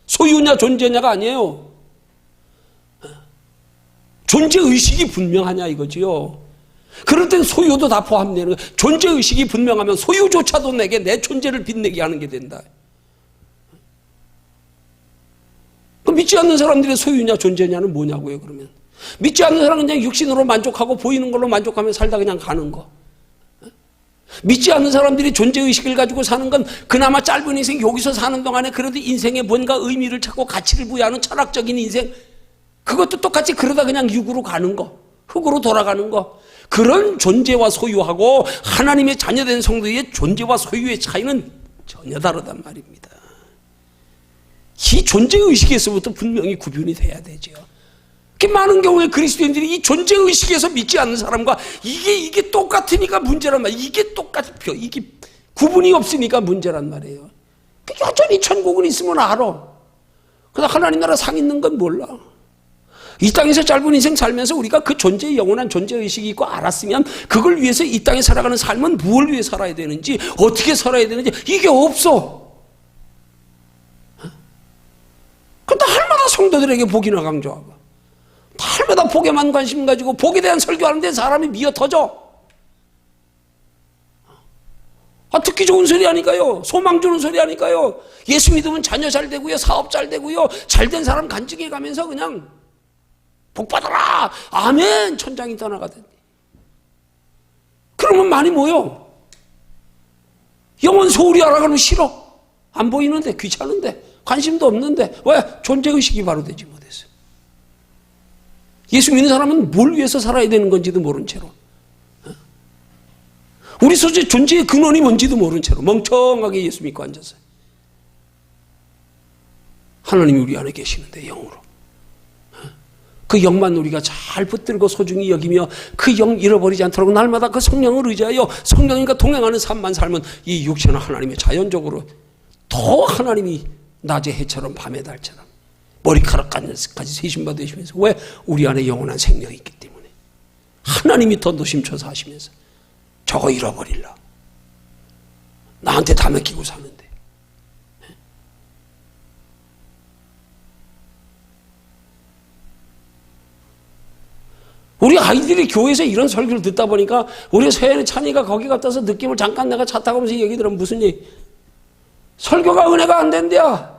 소유냐 존재냐가 아니에요. 존재의식이 분명하냐 이거지요. 그럴 땐 소유도 다 포함되는 거예요. 존재의식이 분명하면 소유조차도 내게 내 존재를 빛내게 하는 게 된다. 믿지 않는 사람들의 소유냐 존재냐는 뭐냐고요. 그러면 믿지 않는 사람은 그냥 육신으로 만족하고 보이는 걸로 만족하며 살다 그냥 가는 거. 믿지 않는 사람들이 존재의식을 가지고 사는 건 그나마 짧은 인생 여기서 사는 동안에 그래도 인생에 뭔가 의미를 찾고 가치를 부여하는 철학적인 인생, 그것도 똑같이 그러다 그냥 육으로 가는 거, 흙으로 돌아가는 거. 그런 존재와 소유하고 하나님의 자녀된 성도의 존재와 소유의 차이는 전혀 다르단 말입니다. 이 존재의식에서부터 분명히 구분이 돼야 되죠. 많은 경우에 그리스도인들이 이 존재의식에서 믿지 않는 사람과 이게 똑같으니까 문제란 말이에요. 이게 구분이 없으니까 문제란 말이에요. 여전히 천국은 있으면 알아. 그러나 하나님 나라 상 있는 건 몰라. 이 땅에서 짧은 인생 살면서 우리가 그 존재의 영원한 존재의식이 있고 알았으면 그걸 위해서 이 땅에 살아가는 삶은 무엇을 위해 살아야 되는지, 어떻게 살아야 되는지 이게 없어. 근데 날마다 성도들에게 복이나 강조하고 날마다 복에만 관심 가지고 복에 대한 설교하는데 사람이 미어 터져. 듣기 좋은 소리 하니까요. 소망 주는 소리 하니까요. 예수 믿으면 자녀 잘 되고요. 사업 잘 되고요. 잘된 사람 간증해 가면서 그냥 복 받아라. 아멘. 천장이 떠나가더니. 그러면 많이 모여. 영원 소홀히 하라고는 싫어. 안 보이는데, 귀찮은데, 관심도 없는데. 왜? 존재의식이 바로 되지 못했어요. 예수 믿는 사람은 뭘 위해서 살아야 되는 건지도 모른 채로, 우리 소재 존재의 근원이 뭔지도 모른 채로 멍청하게 예수 믿고 앉았어요. 하나님이 우리 안에 계시는데 영으로. 그 영만 우리가 잘 붙들고 소중히 여기며 그 영 잃어버리지 않도록 날마다 그 성령을 의지하여 성령님과 동행하는 삶만 살면 이 육체는 하나님의 자연적으로 더 하나님이 낮의 해처럼 밤의 달처럼 머리카락까지 세심바 되시면서, 왜? 우리 안에 영원한 생명이 있기 때문에 하나님이 더 노심초사 하시면서 저거 잃어버릴라. 나한테 다 맡기고 사는데. 우리 아이들이 교회에서 이런 설교를 듣다 보니까 우리 서현이 찬이가 거기 갔다서 느낌을 잠깐 내가 차 타고 오면서 얘기 들으면 무슨 얘기? 설교가 은혜가 안 된대야.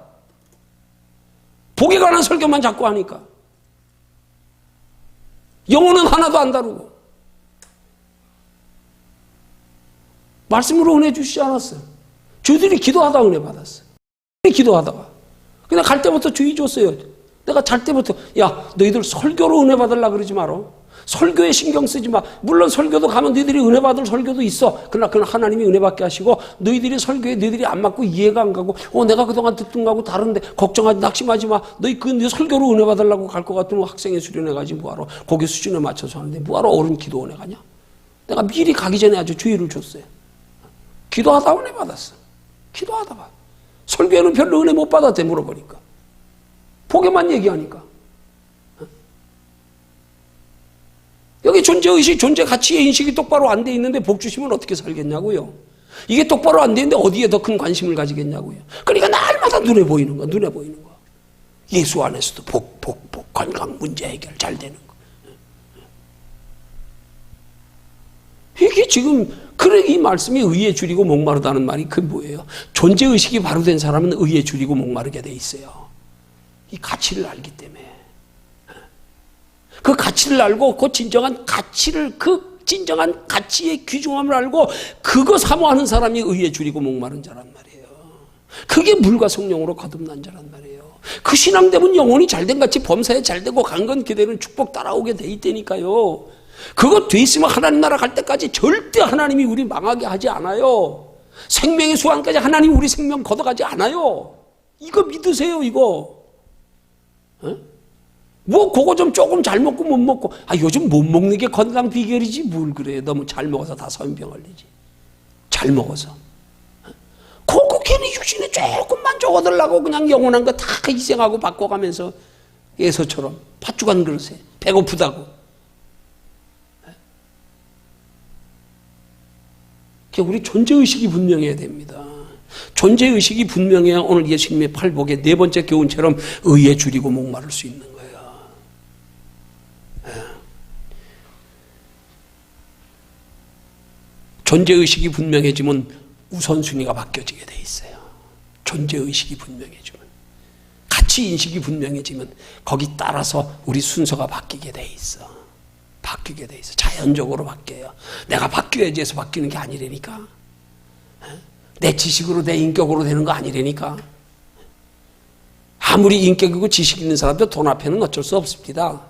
복에 관한 설교만 자꾸 하니까. 영혼은 하나도 안 다루고. 말씀으로 은혜 주시지 않았어요. 저들이 기도하다 은혜 받았어요. 기도하다가. 그냥 갈 때부터 주의 줬어요. 내가 잘 때부터, 야, 너희들 설교로 은혜 받으려고 그러지 마라. 설교에 신경 쓰지 마. 물론 설교도 가면 너희들이 은혜 받을 설교도 있어. 그러나 그건 하나님이 은혜 받게 하시고, 너희들이 설교에 너희들이 안 맞고 이해가 안 가고, 내가 그동안 듣던 거하고 다른데 걱정하지, 낙심하지 마. 너희 네 설교로 은혜 받으려고 갈 것 같으면 학생회 수련해가지고 뭐하러, 거기 수준에 맞춰서 하는데 뭐하러 어른 기도 은혜 가냐? 내가 미리 가기 전에 아주 주의를 줬어요. 기도하다 은혜 받았어. 기도하다가. 설교에는 별로 은혜 못 받았대, 물어보니까. 복에만 얘기하니까. 여기 존재의식, 존재 가치의 인식이 똑바로 안 돼 있는데 복 주시면 어떻게 살겠냐고요. 이게 똑바로 안 돼 있는데 어디에 더 큰 관심을 가지겠냐고요. 그러니까 날마다 눈에 보이는 거, 눈에 보이는 거. 예수 안에서도 복, 건강 문제 해결 잘 되는 거. 이게 지금, 그래, 이 말씀이 의에 줄이고 목마르다는 말이 그게 뭐예요? 존재의식이 바로 된 사람은 의에 줄이고 목마르게 돼 있어요. 이 가치를 알기 때문에. 그 가치를 알고 그 진정한 가치의 귀중함을 알고 그거 사모하는 사람이 의에 줄이고 목마른 자란 말이에요. 그게 물과 성령으로 거듭난 자란 말이에요. 그 신앙되면 영혼이 잘된 같이 범사에 잘되고 강건 기대는 축복 따라오게 돼 있다니까요. 그거 돼 있으면 하나님 나라 갈 때까지 절대 하나님이 우리 망하게 하지 않아요. 생명의 수완까지 하나님이 우리 생명 걷어가지 않아요. 이거 믿으세요, 이거. 어? 뭐 그거 좀 조금 잘 먹고 못 먹고, 요즘 못 먹는 게 건강 비결이지 뭘 그래. 너무 잘 먹어서 다 성병 걸리지. 잘 먹어서. 그거 괜히 육신에 조금만 적어들라고 그냥 영원한 거 다 희생하고 바꿔가면서 예서처럼 팥죽 한 그릇에 배고프다고. 우리 존재의식이 분명해야 됩니다. 존재의식이 분명해야 오늘 예수님의 팔복의 네 번째 교훈처럼 의에 줄이고 목마를 수 있는 거예요. 존재의식이 분명해지면 우선순위가 바뀌어지게 돼 있어요. 존재의식이 분명해지면. 가치인식이 분명해지면 거기 따라서 우리 순서가 바뀌게 돼 있어. 바뀌게 돼 있어. 자연적으로 바뀌어요. 내가 바뀌어야지 해서 바뀌는 게 아니라니까. 내 지식으로 내 인격으로 되는 거 아니라니까. 아무리 인격이고 지식 있는 사람도 돈 앞에는 어쩔 수 없습니다.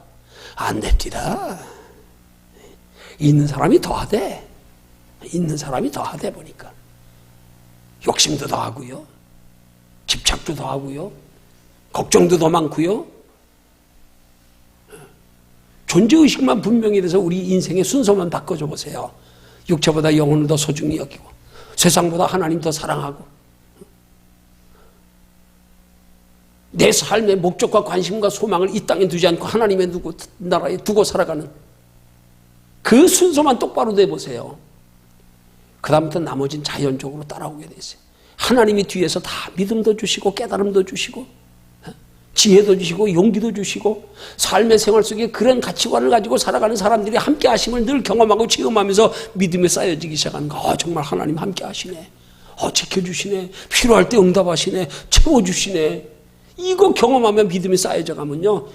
안 됩니다. 있는 사람이 더하대. 있는 사람이 더하대 보니까. 욕심도 더하고요. 집착도 더하고요. 걱정도 더 많고요. 존재의식만 분명히 돼서 우리 인생의 순서만 바꿔줘 보세요. 육체보다 영혼을 더 소중히 여기고 세상보다 하나님 더 사랑하고 내 삶의 목적과 관심과 소망을 이 땅에 두지 않고 하나님의 나라에 두고 살아가는 그 순서만 똑바로 내보세요. 그 다음부터 나머지는 자연적으로 따라오게 되세요. 하나님이 뒤에서 다 믿음도 주시고 깨달음도 주시고 지혜도 주시고 용기도 주시고 삶의 생활 속에 그런 가치관을 가지고 살아가는 사람들이 함께 하심을 늘 경험하고 체험하면서 믿음에 쌓여지기 시작하는 거. 정말 하나님 함께 하시네. 지켜주시네. 필요할 때 응답하시네. 채워주시네. 이거 경험하면 믿음이 쌓여져 가면요.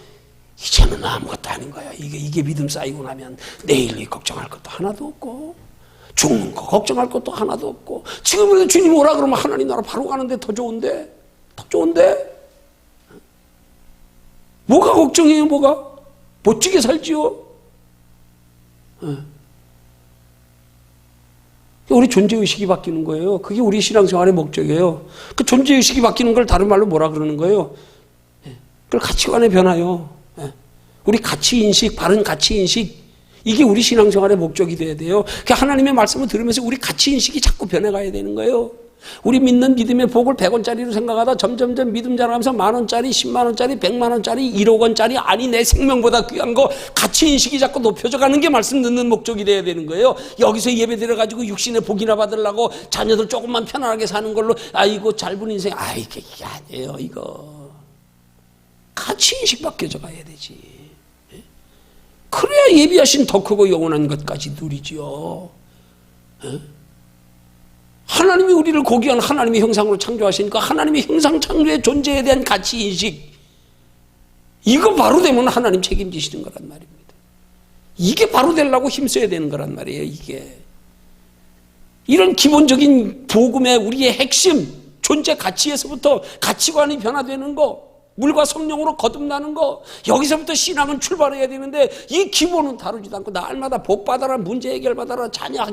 이제는 아무것도 아닌 거야. 이게 믿음 쌓이고 나면 내일 걱정할 것도 하나도 없고 죽는 거 걱정할 것도 하나도 없고 지금이라도 주님 오라 그러면 하나님 나라 바로 가는데 더 좋은데? 더 좋은데? 뭐가 걱정이에요, 뭐가? 멋지게 살지요? 우리 존재의식이 바뀌는 거예요. 그게 우리 신앙생활의 목적이에요. 그 존재의식이 바뀌는 걸 다른 말로 뭐라 그러는 거예요? 그걸 가치관의 변화요. 우리 가치인식, 바른 가치인식, 이게 우리 신앙생활의 목적이 돼야 돼요. 하나님의 말씀을 들으면서 우리 가치인식이 자꾸 변해가야 되는 거예요. 우리 믿는 믿음의 복을 100원짜리로 생각하다 점점점 믿음 자라면서 10,000원짜리, 100,000원짜리, 100만원짜리, 1억원짜리, 아니 내 생명보다 귀한 거 가치인식이 자꾸 높여져 가는 게 말씀 듣는 목적이 돼야 되는 거예요. 여기서 예배 드려가지고 육신의 복이나 받으려고 자녀들 조금만 편안하게 사는 걸로 이거 짧은 인생, 이게 아니에요. 이거 가치인식 바뀌어져 가야 되지. 그래야 예비하신 더 크고 영원한 것까지 누리지요. 하나님이 우리를 고귀한 하나님의 형상으로 창조하시니까 하나님의 형상 창조의 존재에 대한 가치인식, 이거 바로 되면 하나님 책임지시는 거란 말입니다. 이게 바로 되려고 힘써야 되는 거란 말이에요. 이게 이런 기본적인 복음의 우리의 핵심, 존재 가치에서부터 가치관이 변화되는 거, 물과 성령으로 거듭나는 거, 여기서부터 신앙은 출발해야 되는데 이 기본은 다루지도 않고 날마다 복받아라, 문제 해결받아라, 자녀.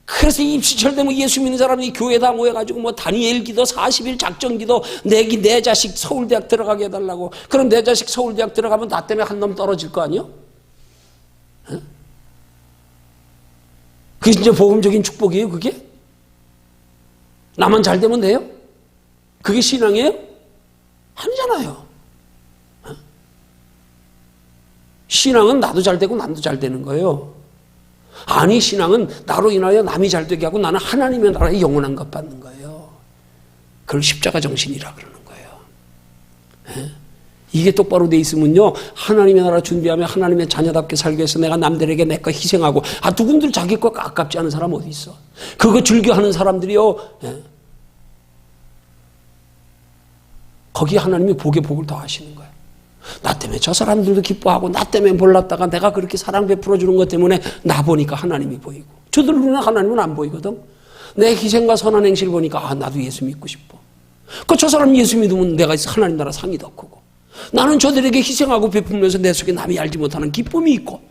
그래서 입시철 되면 예수 믿는 사람이 교회 다 모여가지고 뭐 다니엘 기도, 40일 작정 기도, 내 자식 서울대학 들어가게 해달라고. 그럼 내 자식 서울대학 들어가면 나 때문에 한 놈 떨어질 거 아니요? 그게 진짜 복음적인 축복이에요, 그게? 나만 잘 되면 돼요? 그게 신앙이에요? 아니잖아요. 신앙은 나도 잘 되고 남도 잘 되는 거예요. 아니, 신앙은 나로 인하여 남이 잘 되게 하고 나는 하나님의 나라에 영원한 것 받는 거예요. 그걸 십자가 정신이라 그러는 거예요. 이게 똑바로 돼 있으면요, 하나님의 나라 준비하며 하나님의 자녀답게 살기 위해서 내가 남들에게 내 거 희생하고, 누군들 자기 거 아깝지 않은 사람 어디 있어? 그거 즐겨하는 사람들이요, 거기 하나님이 복의 복을 더하시는 거예요. 나 때문에 저 사람들도 기뻐하고 나 때문에 몰랐다가 내가 그렇게 사랑 베풀어 주는 것 때문에 나 보니까 하나님이 보이고, 저들 눈에 하나님은 안 보이거든. 내 희생과 선한 행실을 보니까 나도 예수 믿고 싶어. 저 사람 예수 믿으면 내가 하나님 나라 상이 더 크고, 나는 저들에게 희생하고 베풀면서 내 속에 남이 알지 못하는 기쁨이 있고,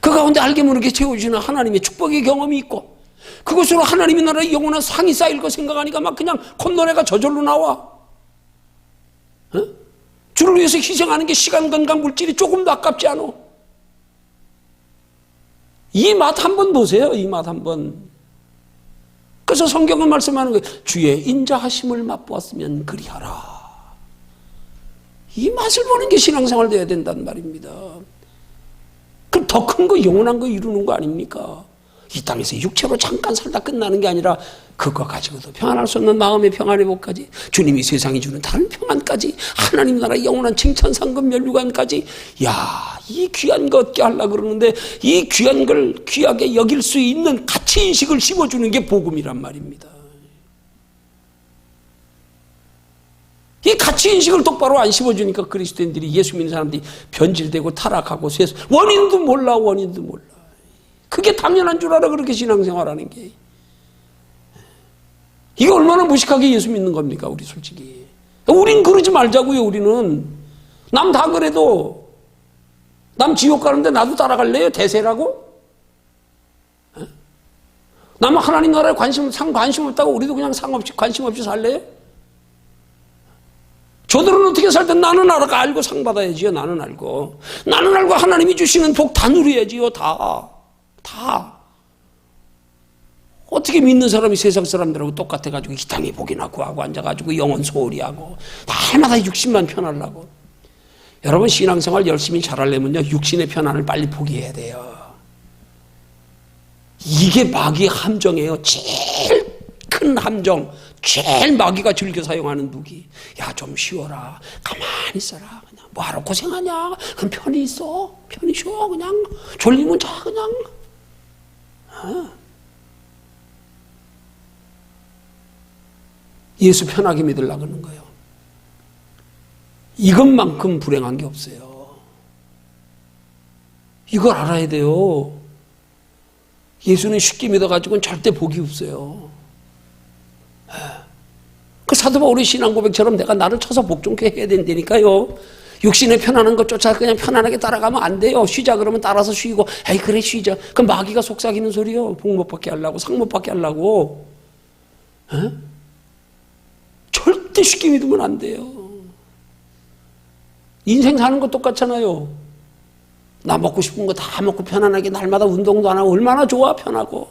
그 가운데 알게 모르게 채워주시는 하나님의 축복의 경험이 있고, 그것으로 하나님의 나라의 영원한 상이 쌓일 거 생각하니까 막 그냥 콧노래가 저절로 나와. 주를 위해서 희생하는 게 시간, 건강, 물질이 조금도 아깝지 않아. 이 맛 한번 보세요. 이 맛 한번. 그래서 성경은 말씀하는 거예요. 주의 인자하심을 맛보았으면 그리하라. 이 맛을 보는 게 신앙생활 되어야 된다는 말입니다. 그럼 더 큰 거, 영원한 거 이루는 거 아닙니까? 이 땅에서 육체로 잠깐 살다 끝나는 게 아니라 그거 가지고도 평안할 수 없는 마음의 평안의 복까지, 주님이 세상이 주는 다른 평안까지, 하나님 나라의 영원한 칭찬, 상급, 면류관까지, 이 귀한 거 얻게 하려고 그러는데 이 귀한 걸 귀하게 여길 수 있는 가치인식을 심어주는 게 복음이란 말입니다. 이 가치인식을 똑바로 안 심어주니까 그리스도인들이, 예수 믿는 사람들이 변질되고 타락하고 원인도 몰라. 그게 당연한 줄 알아, 그렇게 신앙생활하는 게. 이게 얼마나 무식하게 예수 믿는 겁니까, 우리 솔직히. 우린 그러지 말자고요, 우리는. 남 다 그래도. 남 지옥 가는데 나도 따라갈래요? 대세라고? 남은 하나님 나라에 관심 없다고 우리도 그냥 관심 없이 살래요? 저들은 어떻게 살든 나는 알고 상 받아야지요. 나는 알고 하나님이 주시는 복 다 누려야지요. 다. 어떻게 믿는 사람이 세상 사람들하고 똑같아가지고 이 땅에 복이나 구하고 앉아가지고 영혼 소홀히 하고 날마다 육신만 편하려고. 여러분, 신앙생활 열심히 잘하려면요, 육신의 편안을 빨리 포기해야 돼요. 이게 마귀의 함정이에요. 제일 큰 함정, 제일 마귀가 즐겨 사용하는 무기. 좀 쉬어라, 가만히 있어라, 그냥 뭐하러 고생하냐, 그럼 편히 있어, 편히 쉬어, 그냥 졸리면 자, 그냥. 예수 편하게 믿으려고 하는 거예요. 이것만큼 불행한 게 없어요. 이걸 알아야 돼요. 예수는 쉽게 믿어가지고는 절대 복이 없어요. 그 사도 바울의 신앙 고백처럼 내가 나를 쳐서 복 좋게 해야 된다니까요. 육신의 편안한 것 쫓아 그냥 편안하게 따라가면 안 돼요. 쉬자 그러면 따라서 쉬고, 에이 그래 쉬자. 그럼 마귀가 속삭이는 소리요. 복 못 받게 하려고, 상 못 받게 하려고. 절대 쉽게 믿으면 안 돼요. 인생 사는 거 똑같잖아요. 나 먹고 싶은 거 다 먹고 편안하게 날마다 운동도 안 하고 얼마나 좋아, 편하고.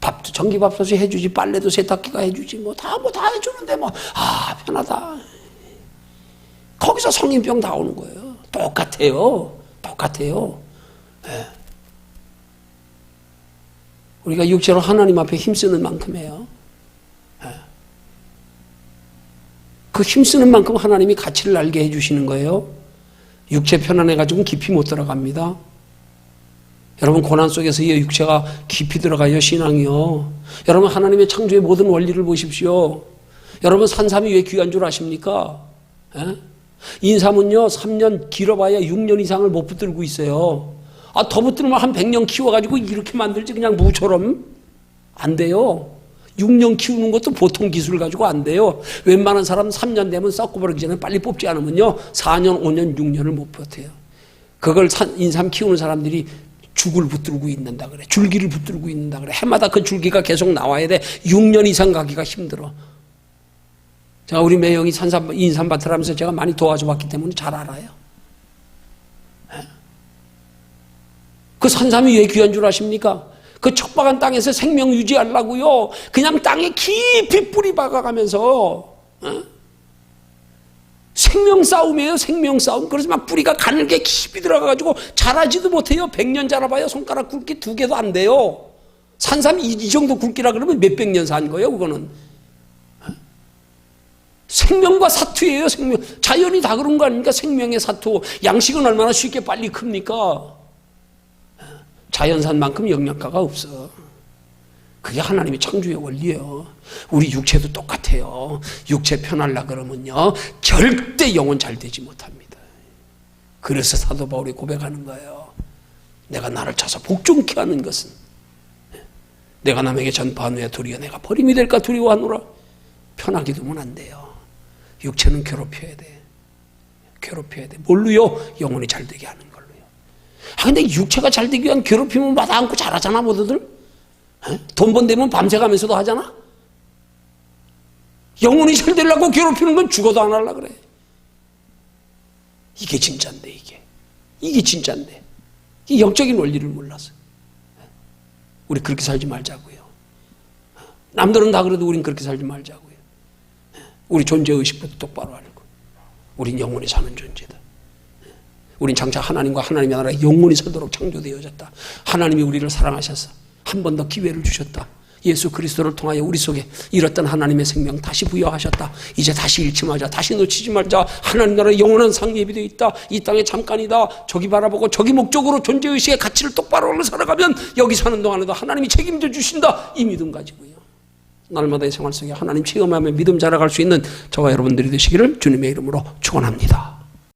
밥도 전기밥솥이 해주지, 빨래도 세탁기가 해주지, 다 해주는데 편하다. 거기서 성인병 다 오는 거예요. 똑같아요. 우리가 육체로 하나님 앞에 힘쓰는 만큼이에요. 그 힘쓰는 만큼 하나님이 가치를 알게 해주시는 거예요. 육체 편안해가지고 깊이 못 들어갑니다. 여러분, 고난 속에서 이 육체가 깊이 들어가요, 신앙이요. 여러분, 하나님의 창조의 모든 원리를 보십시오. 여러분, 산삼이 왜 귀한 줄 아십니까? 인삼은요, 3년, 길어봐야 6년 이상을 못 붙들고 있어요. 더 붙들면 한 100년 키워가지고 이렇게 만들지 그냥 무처럼 안 돼요. 6년 키우는 것도 보통 기술 가지고 안 돼요. 웬만한 사람은 3년 되면 썩고 버리기 전에 빨리 뽑지 않으면요 4년, 5년, 6년을 못 버텨요. 그걸 인삼 키우는 사람들이 죽을 붙들고 있는다 그래. 줄기를 붙들고 있는다 그래. 해마다 그 줄기가 계속 나와야 돼. 6년 이상 가기가 힘들어. 제가 우리 매형이 인삼밭을 하면서 제가 많이 도와줘 봤기 때문에 잘 알아요. 그 산삼이 왜 귀한 줄 아십니까? 그 척박한 땅에서 생명 유지하려고요. 그냥 땅에 깊이 뿌리 박아가면서 생명 싸움이에요. 생명 싸움. 그래서 막 뿌리가 가늘게 깊이 들어가가지고 자라지도 못해요. 100년 자라봐야 손가락 굵기 2개도 안 돼요. 산삼이 이 정도 굵기라 그러면 몇백 년 산 거예요. 그거는 생명과 사투예요. 생명. 자연이 다 그런 거 아닙니까? 생명의 사투. 양식은 얼마나 쉽게 빨리 큽니까? 자연산만큼 영양가가 없어. 그게 하나님의 창조의 원리예요. 우리 육체도 똑같아요. 육체 편하려 그러면요 절대 영혼 잘 되지 못합니다. 그래서 사도 바울이 고백하는 거예요. 내가 나를 차서 복종케 하는 것은 내가 남에게 전파한 후에 도리어 내가 버림이 될까 두려워하노라. 편하게 두면 안 돼요. 육체는 괴롭혀야 돼. 괴롭혀야 돼. 뭘로요? 영혼이 잘 되게 하는 걸로요. 근데 육체가 잘 되기 위한 괴롭힘은 마다 않고 잘하잖아 모두들. 돈 번되면 밤새 가면서도 하잖아. 영혼이 잘 되려고 괴롭히는 건 죽어도 안 하려고 그래. 이게 진짜인데 이게 진짜인데 이 영적인 원리를 몰라서 우리 그렇게 살지 말자고요. 남들은 다 그래도 우린 그렇게 살지 말자고요. 우리 존재의식부터 똑바로 알고 우린 영혼이 사는 존재다. 우린 장차 하나님과 하나님의 나라에 영원히 살도록 창조되어졌다. 하나님이 우리를 사랑하셔서 한 번 더 기회를 주셨다. 예수 그리스도를 통하여 우리 속에 잃었던 하나님의 생명 다시 부여하셨다. 이제 다시 잃지 말자. 다시 놓치지 말자. 하나님 나라의 영원한 상 예비되어 있다. 이 땅에 잠깐이다. 저기 바라보고 저기 목적으로 존재의식의 가치를 똑바로 살아가면 여기 사는 동안에도 하나님이 책임져 주신다. 이 믿음 가지고요. 날마다의 생활 속에 하나님 체험하며 믿음 자라갈 수 있는 저와 여러분들이 되시기를 주님의 이름으로 축원합니다.